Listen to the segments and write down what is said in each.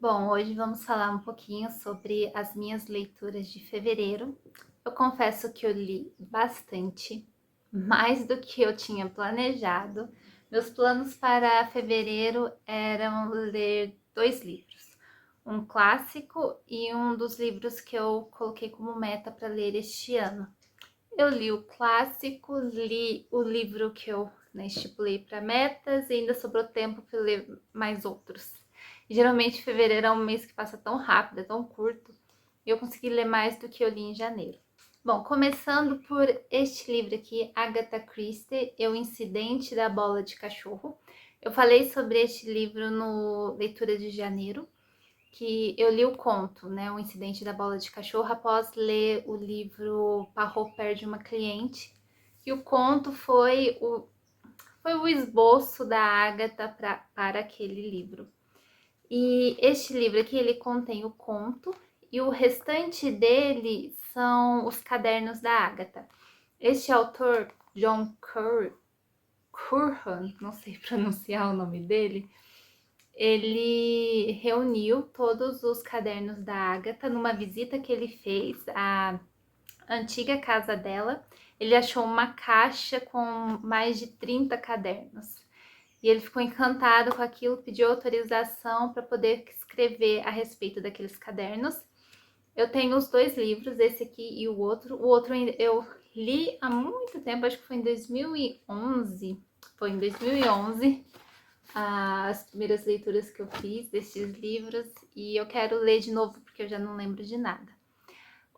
Bom, hoje vamos falar um pouquinho sobre as minhas leituras de fevereiro. Eu confesso que eu li bastante, mais do que eu tinha planejado. Meus planos para fevereiro eram ler 2 livros, um clássico e um dos livros que eu coloquei como meta para ler este ano. Eu li o clássico, li o livro que eu estipulei para metas e ainda sobrou tempo para ler mais outros. E, geralmente fevereiro é um mês que passa tão rápido, é tão curto, e eu consegui ler mais do que eu li em janeiro. Bom, começando por este livro aqui, Agatha Christie, O Incidente da Bola de Cachorro. Eu falei sobre este livro no Leitura de Janeiro, que eu li o conto, né, O Incidente da Bola de Cachorro, após ler o livro Poirot Perde uma Cliente. E o conto foi o esboço da Agatha para aquele livro. E este livro aqui, ele contém o conto e o restante dele são os cadernos da Agatha. Este autor, John Curran, não sei pronunciar o nome dele, ele reuniu todos os cadernos da Agatha numa visita que ele fez à antiga casa dela. Ele achou uma caixa com mais de 30 cadernos. E ele ficou encantado com aquilo, pediu autorização para poder escrever a respeito daqueles cadernos. Eu tenho os 2 livros, esse aqui e o outro. O outro eu li há muito tempo, acho que foi em 2011. Foi em 2011 as primeiras leituras que eu fiz desses livros e eu quero ler de novo porque eu já não lembro de nada.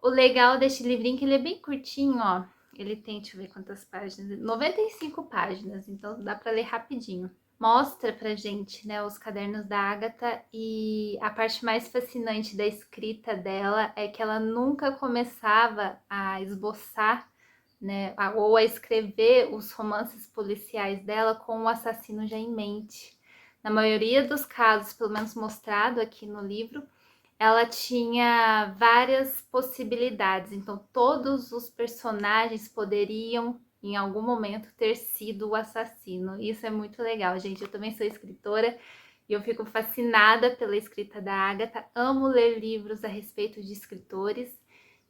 O legal deste livrinho é que ele é bem curtinho, ó. Ele tem, deixa eu ver quantas páginas, 95 páginas, então dá para ler rapidinho. Mostra pra gente, né, os cadernos da Agatha, e a parte mais fascinante da escrita dela é que ela nunca começava a esboçar, né, ou a escrever os romances policiais dela com o assassino já em mente. Na maioria dos casos, pelo menos mostrado aqui no livro, ela tinha várias possibilidades, então todos os personagens poderiam em algum momento ter sido o assassino. Isso é muito legal, gente. Eu também sou escritora e eu fico fascinada pela escrita da Agatha. Amo ler livros a respeito de escritores.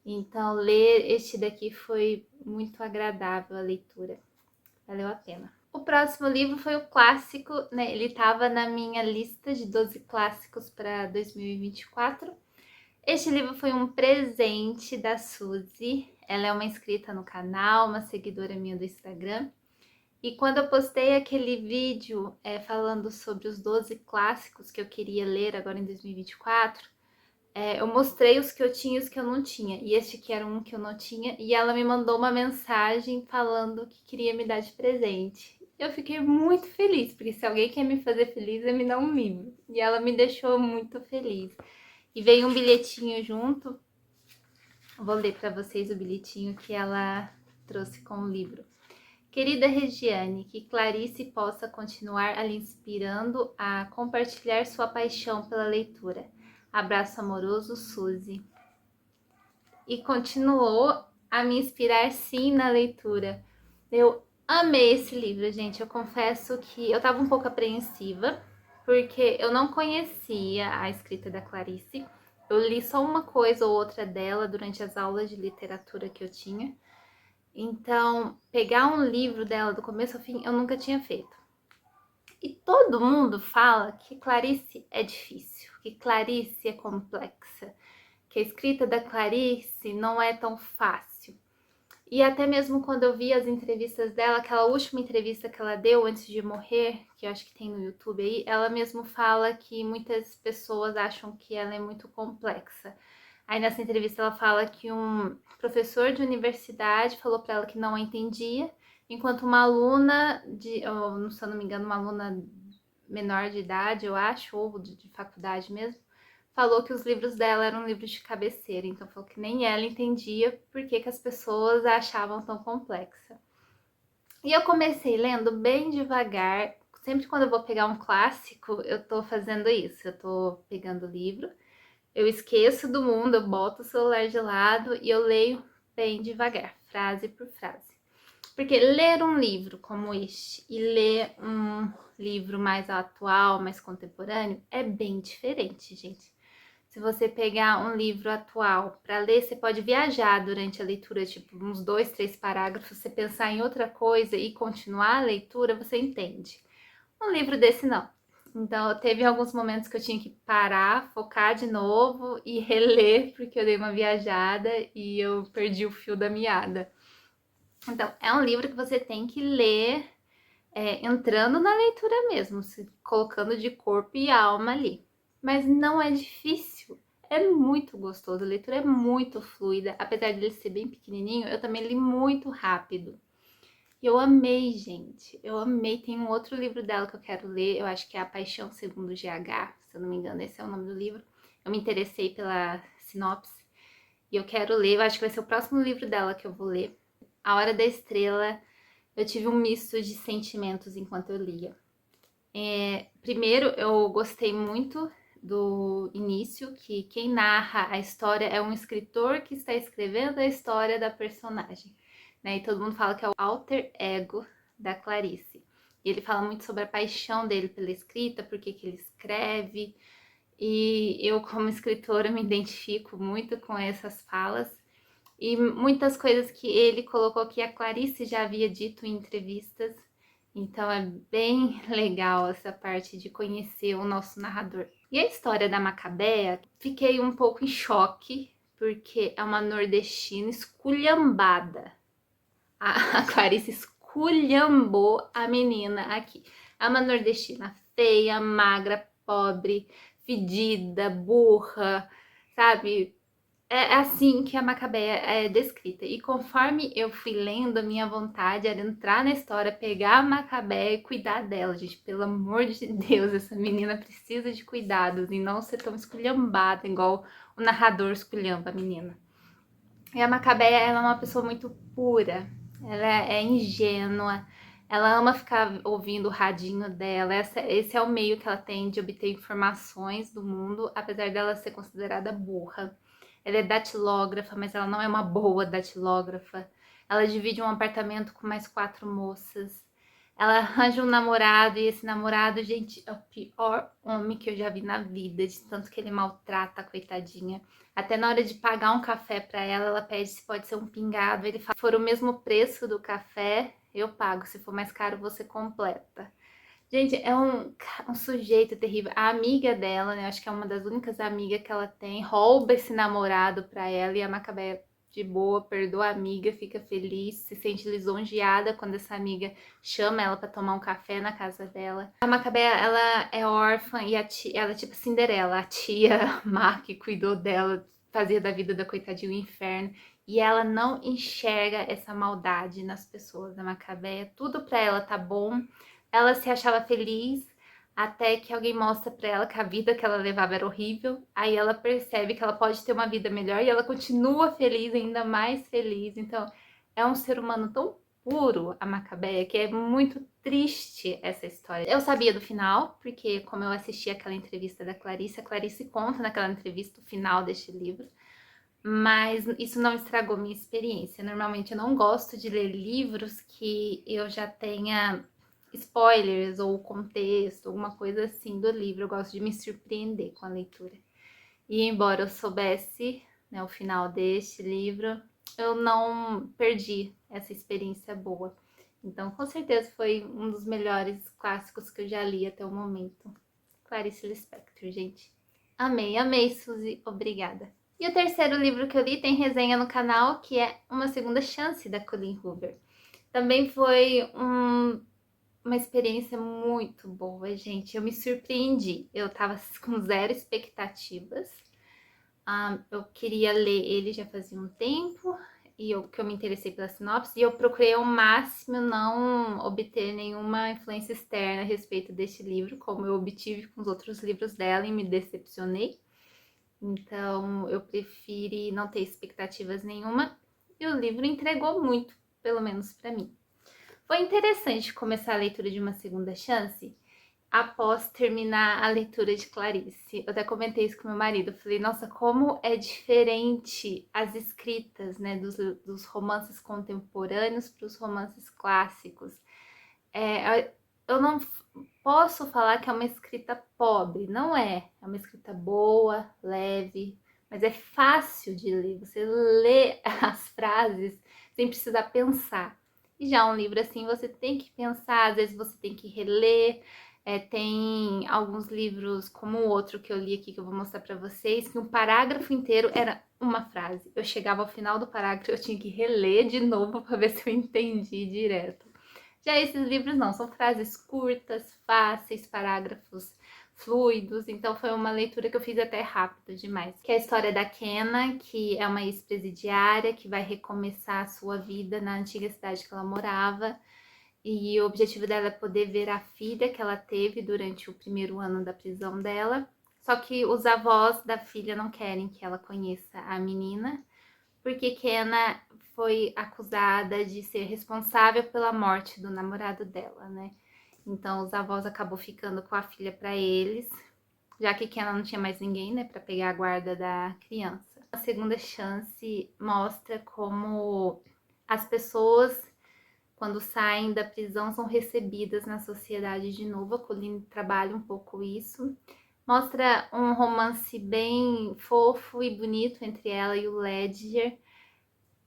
Então, ler este daqui foi muito agradável a leitura. Valeu a pena. O próximo livro foi o clássico, né? Ele estava na minha lista de 12 clássicos para 2024. Este livro foi um presente da Suzy. Ela é uma inscrita no canal, uma seguidora minha do Instagram. E quando eu postei aquele vídeo falando sobre os 12 clássicos que eu queria ler agora em 2024, eu mostrei os que eu tinha e os que eu não tinha. E este aqui era um que eu não tinha. E ela me mandou uma mensagem falando que queria me dar de presente. Eu fiquei muito feliz, porque se alguém quer me fazer feliz, é me dar um livro. E ela me deixou muito feliz. E veio um bilhetinho junto. Vou ler para vocês o bilhetinho que ela trouxe com o livro. Querida Regiane, que Clarice possa continuar a lhe inspirando a compartilhar sua paixão pela leitura. Abraço amoroso, Suzy. E continuou a me inspirar sim na leitura. Eu amei esse livro, gente. Eu confesso que eu estava um pouco apreensiva, porque eu não conhecia a escrita da Clarice. Eu li só uma coisa ou outra dela durante as aulas de literatura que eu tinha. Então, pegar um livro dela do começo ao fim, eu nunca tinha feito. E todo mundo fala que Clarice é difícil, que Clarice é complexa, que a escrita da Clarice não é tão fácil. E até mesmo quando eu vi as entrevistas dela, aquela última entrevista que ela deu antes de morrer, que eu acho que tem no YouTube aí, ela mesmo fala que muitas pessoas acham que ela é muito complexa. Aí nessa entrevista ela fala que um professor de universidade falou para ela que não a entendia, enquanto uma aluna se eu não me engano, uma aluna menor de idade, eu acho, ou de faculdade mesmo, falou que os livros dela eram livros de cabeceira, então falou que nem ela entendia por que as pessoas a achavam tão complexa. E eu comecei lendo bem devagar, sempre quando eu vou pegar um clássico, eu tô fazendo isso, eu tô pegando o livro, eu esqueço do mundo, eu boto o celular de lado e eu leio bem devagar, frase por frase. Porque ler um livro como este e ler um livro mais atual, mais contemporâneo, é bem diferente, gente. Se você pegar um livro atual para ler, você pode viajar durante a leitura, tipo uns 2, 3 parágrafos, você pensar em outra coisa e continuar a leitura, você entende. Um livro desse não. Então, teve alguns momentos que eu tinha que parar, focar de novo e reler, porque eu dei uma viajada e eu perdi o fio da meada. Então, é um livro que você tem que ler entrando na leitura mesmo, se colocando de corpo e alma ali. Mas não é difícil, é muito gostoso, a leitura é muito fluida, apesar de ele ser bem pequenininho, eu também li muito rápido. E eu amei, gente, eu amei. Tem um outro livro dela que eu quero ler, eu acho que é A Paixão Segundo GH, se eu não me engano, esse é o nome do livro. Eu me interessei pela sinopse e eu quero ler, eu acho que vai ser o próximo livro dela que eu vou ler. A Hora da Estrela, eu tive um misto de sentimentos enquanto eu lia. Primeiro, eu gostei muito do início, que quem narra a história é um escritor que está escrevendo a história da personagem, né? E todo mundo fala que é o alter ego da Clarice. E ele fala muito sobre a paixão dele pela escrita, por que ele escreve. E eu, como escritora, me identifico muito com essas falas. E muitas coisas que ele colocou que a Clarice já havia dito em entrevistas. Então é bem legal essa parte de conhecer o nosso narrador. E a história da Macabea, fiquei um pouco em choque, porque é uma nordestina esculhambada. A Clarice esculhambou a menina aqui. É uma nordestina feia, magra, pobre, fedida, burra, sabe? É assim que a Macabeia é descrita. E conforme eu fui lendo, a minha vontade era entrar na história, pegar a Macabeia e cuidar dela, gente. Pelo amor de Deus, essa menina precisa de cuidados e não ser tão esculhambada, igual o narrador esculhamba a menina. E a Macabeia, ela é uma pessoa muito pura, ela é ingênua, ela ama ficar ouvindo o radinho dela. Esse é o meio que ela tem de obter informações do mundo, apesar dela ser considerada burra. Ela é datilógrafa, mas ela não é uma boa datilógrafa. Ela divide um apartamento com mais 4 moças. Ela arranja um namorado e esse namorado, gente, é o pior homem que eu já vi na vida, de tanto que ele maltrata a coitadinha. Até na hora de pagar um café para ela, ela pede se pode ser um pingado. Ele fala, se for o mesmo preço do café, eu pago. Se for mais caro, você completa. Gente, é um sujeito terrível. A amiga dela, né? Acho que é uma das únicas amigas que ela tem, rouba esse namorado pra ela e a Macabé de boa, perdoa a amiga, fica feliz, se sente lisonjeada quando essa amiga chama ela pra tomar um café na casa dela. A Macabé, ela é órfã e ela é tipo Cinderela, a tia má que cuidou dela, fazia da vida da coitadinha um inferno. E ela não enxerga essa maldade nas pessoas. A Macabé, tudo pra ela tá bom. Ela se achava feliz até que alguém mostra pra ela que a vida que ela levava era horrível. Aí ela percebe que ela pode ter uma vida melhor e ela continua feliz, ainda mais feliz. Então, é um ser humano tão puro, a Macabeia, que é muito triste essa história. Eu sabia do final, porque como eu assisti aquela entrevista da Clarice, a Clarice conta naquela entrevista o final deste livro. Mas isso não estragou minha experiência. Normalmente eu não gosto de ler livros que eu já tenha spoilers ou contexto, alguma coisa assim do livro. Eu gosto de me surpreender com a leitura. E embora eu soubesse, né, o final deste livro, eu não perdi essa experiência boa. Então, com certeza foi um dos melhores clássicos que eu já li até o momento. Clarice Lispector, gente. Amei, amei, Suzy. Obrigada. E o terceiro livro que eu li tem resenha no canal, que é Uma Segunda Chance, da Colleen Hoover. Também foi uma experiência muito boa, gente. Eu me surpreendi. Eu tava com zero expectativas. Eu queria ler ele já fazia um tempo, que eu me interessei pela sinopse, e eu procurei ao máximo não obter nenhuma influência externa a respeito deste livro, como eu obtive com os outros livros dela e me decepcionei. Então, eu preferi não ter expectativas nenhuma, e o livro entregou muito, pelo menos para mim. Foi interessante começar a leitura de Uma Segunda Chance, após terminar a leitura de Clarice. Eu até comentei isso com meu marido. Eu falei, nossa, como é diferente as escritas, né, dos romances contemporâneos para os romances clássicos. Eu não posso falar que é uma escrita pobre, não é. É uma escrita boa, leve, mas é fácil de ler. Você lê as frases sem precisar pensar. E já um livro assim, você tem que pensar, às vezes você tem que reler. Tem alguns livros, como o outro que eu li aqui, que eu vou mostrar pra vocês, que um parágrafo inteiro era uma frase. Eu chegava ao final do parágrafo, eu tinha que reler de novo para ver se eu entendi direto. Já esses livros não, são frases curtas, fáceis, parágrafos fluidos, então foi uma leitura que eu fiz até rápido demais. Que é a história da Kenna, que é uma ex-presidiária que vai recomeçar a sua vida na antiga cidade que ela morava. E o objetivo dela é poder ver a filha que ela teve durante o primeiro ano da prisão dela. Só que os avós da filha não querem que ela conheça a menina, porque Kenna foi acusada de ser responsável pela morte do namorado dela, né? Então os avós acabou ficando com a filha para eles, já que Kenna não tinha mais ninguém, né, para pegar a guarda da criança. A segunda chance mostra como as pessoas, quando saem da prisão, são recebidas na sociedade de novo. A Colleen trabalha um pouco isso. Mostra um romance bem fofo e bonito entre ela e o Ledger.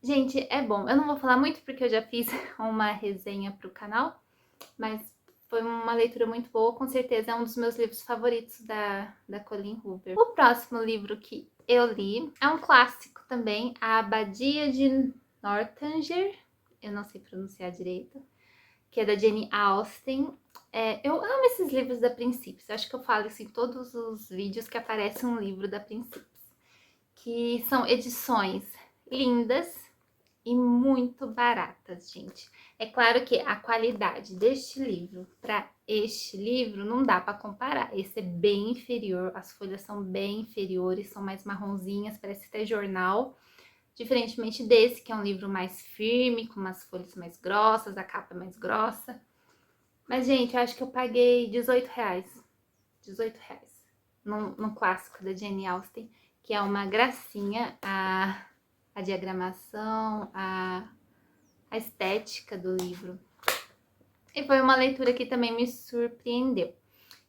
Gente, é bom. Eu não vou falar muito porque eu já fiz uma resenha pro canal, mas foi uma leitura muito boa, com certeza é um dos meus livros favoritos da Colleen Hoover. O próximo livro que eu li é um clássico também, A Abadia de Northanger, eu não sei pronunciar direito, que é da Jane Austen. Eu amo esses livros da Princípios, acho que eu falo isso em todos os vídeos que aparece um livro da Princípios, que são edições lindas e muito baratas, gente. É claro que a qualidade deste livro para este livro não dá para comparar. Esse é bem inferior, as folhas são bem inferiores, são mais marronzinhas, parece até jornal. Diferentemente desse, que é um livro mais firme, com umas folhas mais grossas, a capa mais grossa. Mas, gente, eu acho que eu paguei R$18. R$18. Num clássico da Jane Austen, que é uma gracinha. A diagramação, a estética do livro. E foi uma leitura que também me surpreendeu.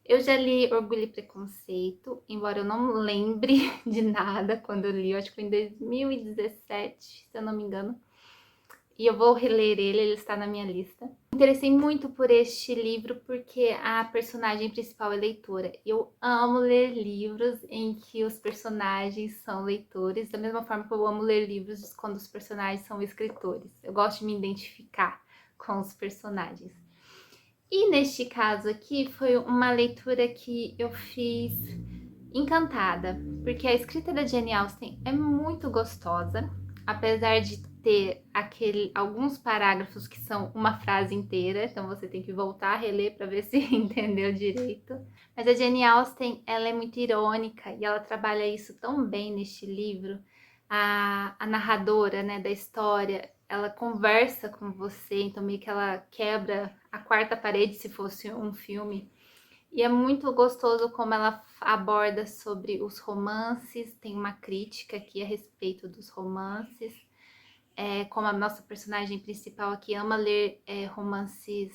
Eu já li Orgulho e Preconceito, embora eu não lembre de nada quando eu li, eu acho que foi em 2017, se eu não me engano. E eu vou reler ele está na minha lista. Me interessei muito por este livro porque a personagem principal é leitora. Eu amo ler livros em que os personagens são leitores, da mesma forma que eu amo ler livros quando os personagens são escritores. Eu gosto de me identificar com os personagens. E neste caso aqui foi uma leitura que eu fiz encantada, porque a escrita da Jane Austen é muito gostosa, apesar de ter alguns parágrafos que são uma frase inteira, então você tem que voltar a reler para ver se entendeu direito. Mas a Jane Austen, ela é muito irônica e ela trabalha isso tão bem neste livro. A narradora, né, da história, ela conversa com você, então meio que ela quebra a quarta parede se fosse um filme. E é muito gostoso como ela aborda sobre os romances, tem uma crítica aqui a respeito dos romances, como a nossa personagem principal aqui ama ler romances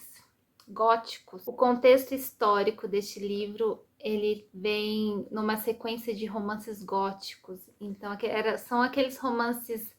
góticos. O contexto histórico deste livro, ele vem numa sequência de romances góticos, então são aqueles romances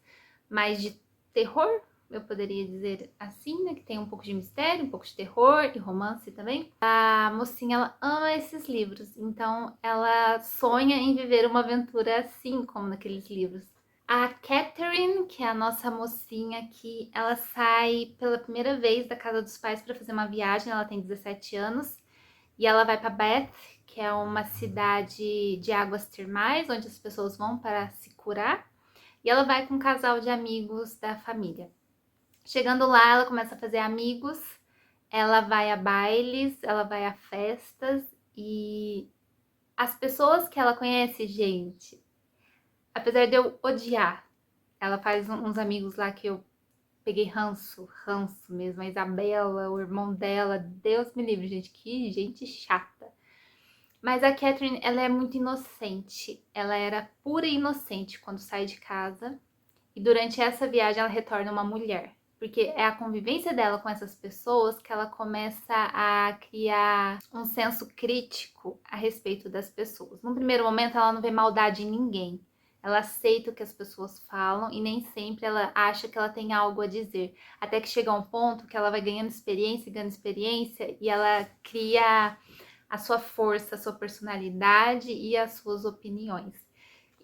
mais de terror, eu poderia dizer assim, né? Que tem um pouco de mistério, um pouco de terror e romance também. A mocinha, ela ama esses livros, então ela sonha em viver uma aventura assim como naqueles livros. A Catherine, que é a nossa mocinha aqui, ela sai pela primeira vez da casa dos pais para fazer uma viagem, ela tem 17 anos, e ela vai para Bath, que é uma cidade de águas termais, onde as pessoas vão para se curar, e ela vai com um casal de amigos da família. Chegando lá, ela começa a fazer amigos, ela vai a bailes, ela vai a festas e as pessoas que ela conhece, gente, apesar de eu odiar, ela faz uns amigos lá que eu peguei ranço mesmo, a Isabela, o irmão dela, Deus me livre, gente, que gente chata. Mas a Catherine, ela é muito inocente. Ela era pura e inocente quando sai de casa. E durante essa viagem ela retorna uma mulher. Porque é a convivência dela com essas pessoas que ela começa a criar um senso crítico a respeito das pessoas. No primeiro momento ela não vê maldade em ninguém. Ela aceita o que as pessoas falam e nem sempre ela acha que ela tem algo a dizer. Até que chega um ponto que ela vai ganhando experiência e ela cria a sua força, a sua personalidade e as suas opiniões.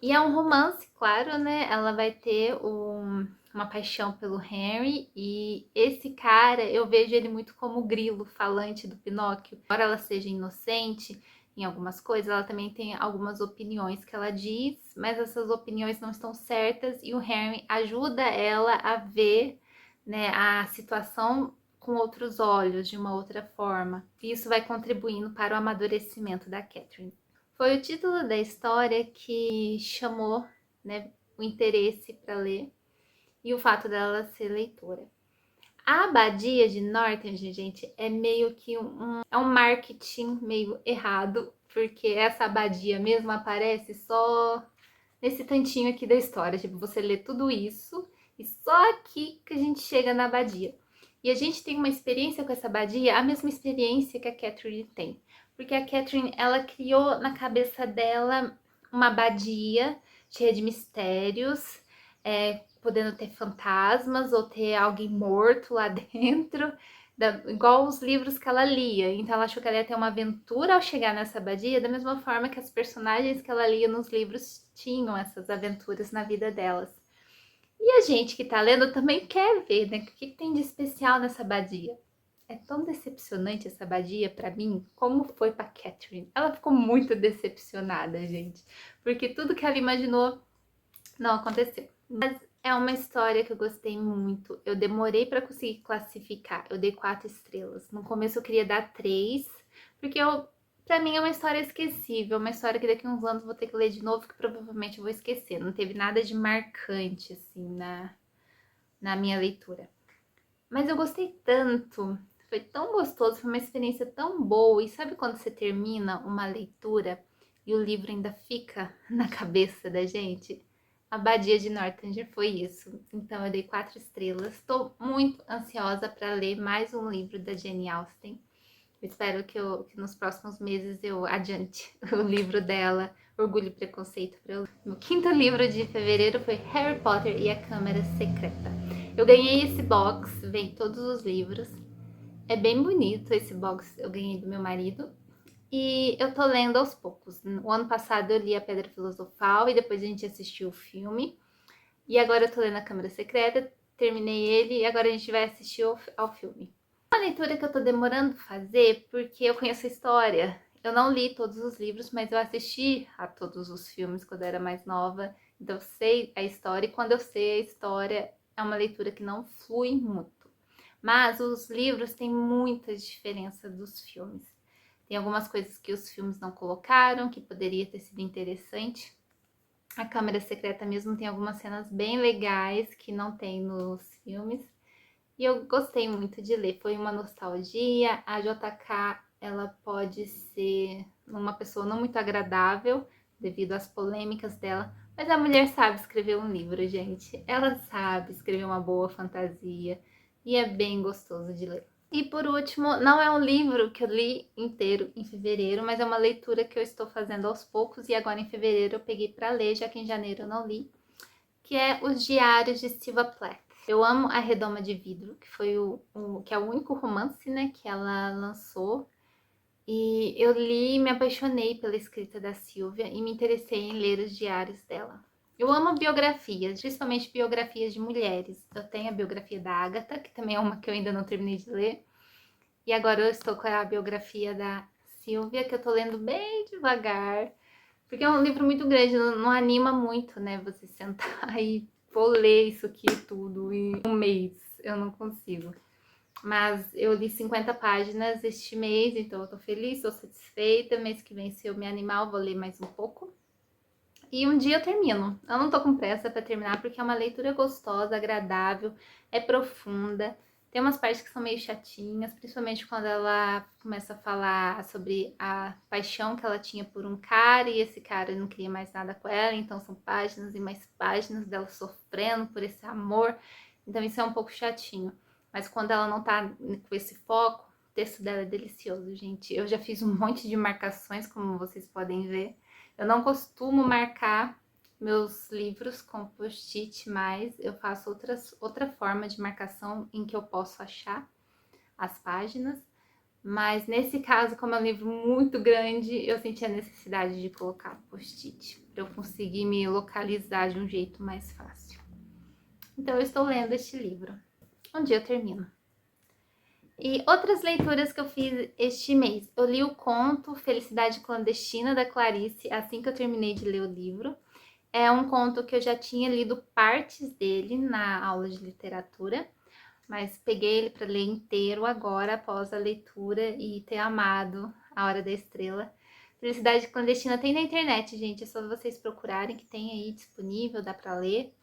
E é um romance, claro, né? Ela vai ter uma paixão pelo Henry e esse cara, eu vejo ele muito como o grilo falante do Pinóquio. Embora ela seja inocente em algumas coisas, ela também tem algumas opiniões que ela diz, mas essas opiniões não estão certas e o Henry ajuda ela a ver, né, a situação com outros olhos, de uma outra forma. E isso vai contribuindo para o amadurecimento da Catherine. Foi o título da história que chamou, né, o interesse para ler e o fato dela ser leitora. A abadia de Northanger, gente, é meio que é um marketing meio errado, porque essa abadia mesmo aparece só nesse tantinho aqui da história. Tipo, você lê tudo isso e só aqui que a gente chega na abadia. E a gente tem uma experiência com essa abadia, a mesma experiência que a Catherine tem. Porque a Catherine, ela criou na cabeça dela uma abadia cheia de mistérios, podendo ter fantasmas ou ter alguém morto lá dentro, igual os livros que ela lia. Então ela achou que ela ia ter uma aventura ao chegar nessa abadia, da mesma forma que as personagens que ela lia nos livros tinham essas aventuras na vida delas. E a gente que tá lendo também quer ver, né? O que tem de especial nessa abadia? É tão decepcionante essa abadia pra mim, como foi pra Catherine. Ela ficou muito decepcionada, gente, porque tudo que ela imaginou não aconteceu. Mas é uma história que eu gostei muito. Eu demorei pra conseguir classificar. Eu dei 4 estrelas. No começo eu queria dar 3, porque pra mim é uma história esquecível, uma história que daqui a uns anos eu vou ter que ler de novo, que provavelmente eu vou esquecer. Não teve nada de marcante, assim, na minha leitura. Mas eu gostei tanto, foi tão gostoso, foi uma experiência tão boa. E sabe quando você termina uma leitura e o livro ainda fica na cabeça da gente? A Abadia de Northanger foi isso. Então eu dei 4 estrelas. Estou muito ansiosa para ler mais um livro da Jane Austen. Eu espero que nos próximos meses eu adiante o livro dela, Orgulho e Preconceito, para eu ler. Meu quinto livro de fevereiro foi Harry Potter e a Câmara Secreta. Eu ganhei esse box, vem todos os livros. É bem bonito esse box, eu ganhei do meu marido. E eu tô lendo aos poucos. O ano passado eu li A Pedra Filosofal e depois a gente assistiu o filme. E agora eu tô lendo A Câmara Secreta, terminei ele e agora a gente vai assistir ao filme. Uma leitura que eu tô demorando fazer porque eu conheço a história. Eu não li todos os livros, mas eu assisti a todos os filmes quando eu era mais nova. Então eu sei a história e quando eu sei a história é uma leitura que não flui muito. Mas os livros têm muitas diferenças dos filmes. Tem algumas coisas que os filmes não colocaram, que poderia ter sido interessante. A Câmara Secreta mesmo tem algumas cenas bem legais que não tem nos filmes. E eu gostei muito de ler, foi uma nostalgia. A JK, ela pode ser uma pessoa não muito agradável devido às polêmicas dela, mas a mulher sabe escrever um livro, gente. Ela sabe escrever uma boa fantasia e é bem gostoso de ler. E por último, não é um livro que eu li inteiro em fevereiro, mas é uma leitura que eu estou fazendo aos poucos e agora em fevereiro eu peguei para ler, já que em janeiro eu não li, que é Os Diários de Sylvia Plath. Eu amo A Redoma de Vidro, que foi que é o único romance, né, que ela lançou. E eu li e me apaixonei pela escrita da Sylvia e me interessei em ler os diários dela. Eu amo biografias, principalmente biografias de mulheres. Eu tenho a biografia da Agatha, que também é uma que eu ainda não terminei de ler. E agora eu estou com a biografia da Sylvia, que eu tô lendo bem devagar. Porque é um livro muito grande, não anima muito, né? Você sentar e vou ler isso aqui tudo em um mês. Eu não consigo. Mas eu li 50 páginas este mês, então eu tô feliz, tô satisfeita. Mês que vem, se eu me animar, eu vou ler mais um pouco. E um dia eu termino. Eu não tô com pressa pra terminar, porque é uma leitura gostosa, agradável, é profunda. Tem umas partes que são meio chatinhas, principalmente quando ela começa a falar sobre a paixão que ela tinha por um cara e esse cara não queria mais nada com ela, então são páginas e mais páginas dela sofrendo por esse amor. Então isso é um pouco chatinho. Mas quando ela não tá com esse foco, o texto dela é delicioso, gente. Eu já fiz um monte de marcações, como vocês podem ver. Eu não costumo marcar meus livros com post-it, mas eu faço outra forma de marcação em que eu posso achar as páginas. Mas nesse caso, como é um livro muito grande, eu senti a necessidade de colocar post-it, para eu conseguir me localizar de um jeito mais fácil. Então eu estou lendo este livro. Um dia eu termino. E outras leituras que eu fiz este mês. Eu li o conto Felicidade Clandestina, da Clarice, assim que eu terminei de ler o livro. É um conto que eu já tinha lido partes dele na aula de literatura, mas peguei ele para ler inteiro agora, após a leitura e ter amado A Hora da Estrela. Felicidade Clandestina tem na internet, gente, é só vocês procurarem que tem aí disponível, dá para ler.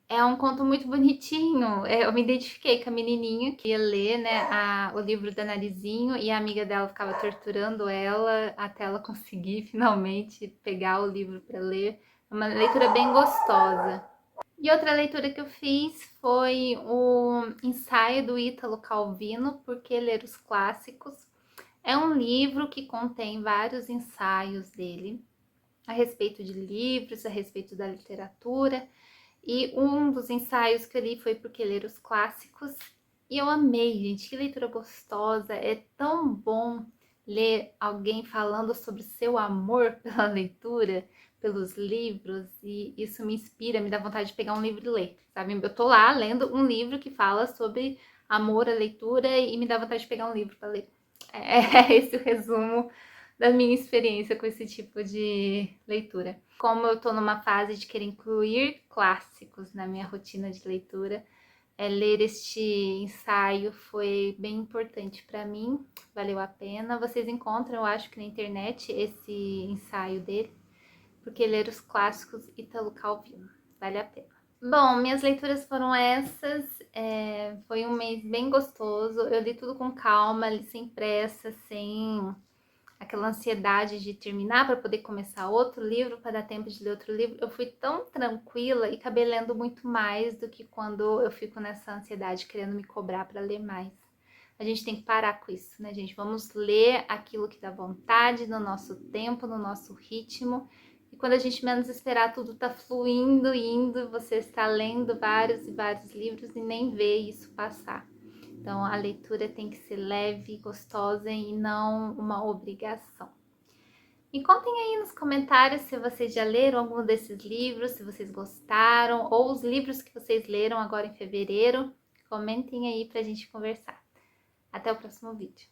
É um conto muito bonitinho. Eu me identifiquei com a menininha que ia ler, né, o livro da Narizinho, e a amiga dela ficava torturando ela até ela conseguir finalmente pegar o livro para ler. É uma leitura bem gostosa. E outra leitura que eu fiz foi o ensaio do Ítalo Calvino, Por que Ler os Clássicos. É um livro que contém vários ensaios dele a respeito de livros, a respeito da literatura. E um dos ensaios que eu li foi Por que Ler os Clássicos. E eu amei, gente, que leitura gostosa. É tão bom ler alguém falando sobre seu amor pela leitura, pelos livros, e isso me inspira, me dá vontade de pegar um livro e ler, sabe? Eu tô lá lendo um livro que fala sobre amor à leitura e me dá vontade de pegar um livro para ler. É esse o resumo da minha experiência com esse tipo de leitura. Como eu tô numa fase de querer incluir clássicos na minha rotina de leitura, ler este ensaio foi bem importante para mim, valeu a pena. Vocês encontram, eu acho que na internet, esse ensaio dele, Porque Ler os Clássicos, Ítalo Calvino, vale a pena. Bom, minhas leituras foram essas, foi um mês bem gostoso, eu li tudo com calma, li sem pressa, sem aquela ansiedade de terminar para poder começar outro livro, para dar tempo de ler outro livro. Eu fui tão tranquila e acabei lendo muito mais do que quando eu fico nessa ansiedade querendo me cobrar para ler mais. A gente tem que parar com isso, né, gente? Vamos ler aquilo que dá vontade, no nosso tempo, no nosso ritmo. E quando a gente menos esperar, tudo tá fluindo, indo, você está lendo vários e vários livros e nem vê isso passar. Então, a leitura tem que ser leve, gostosa e não uma obrigação. Me contem aí nos comentários se vocês já leram algum desses livros, se vocês gostaram, ou os livros que vocês leram agora em fevereiro. Comentem aí pra gente conversar. Até o próximo vídeo.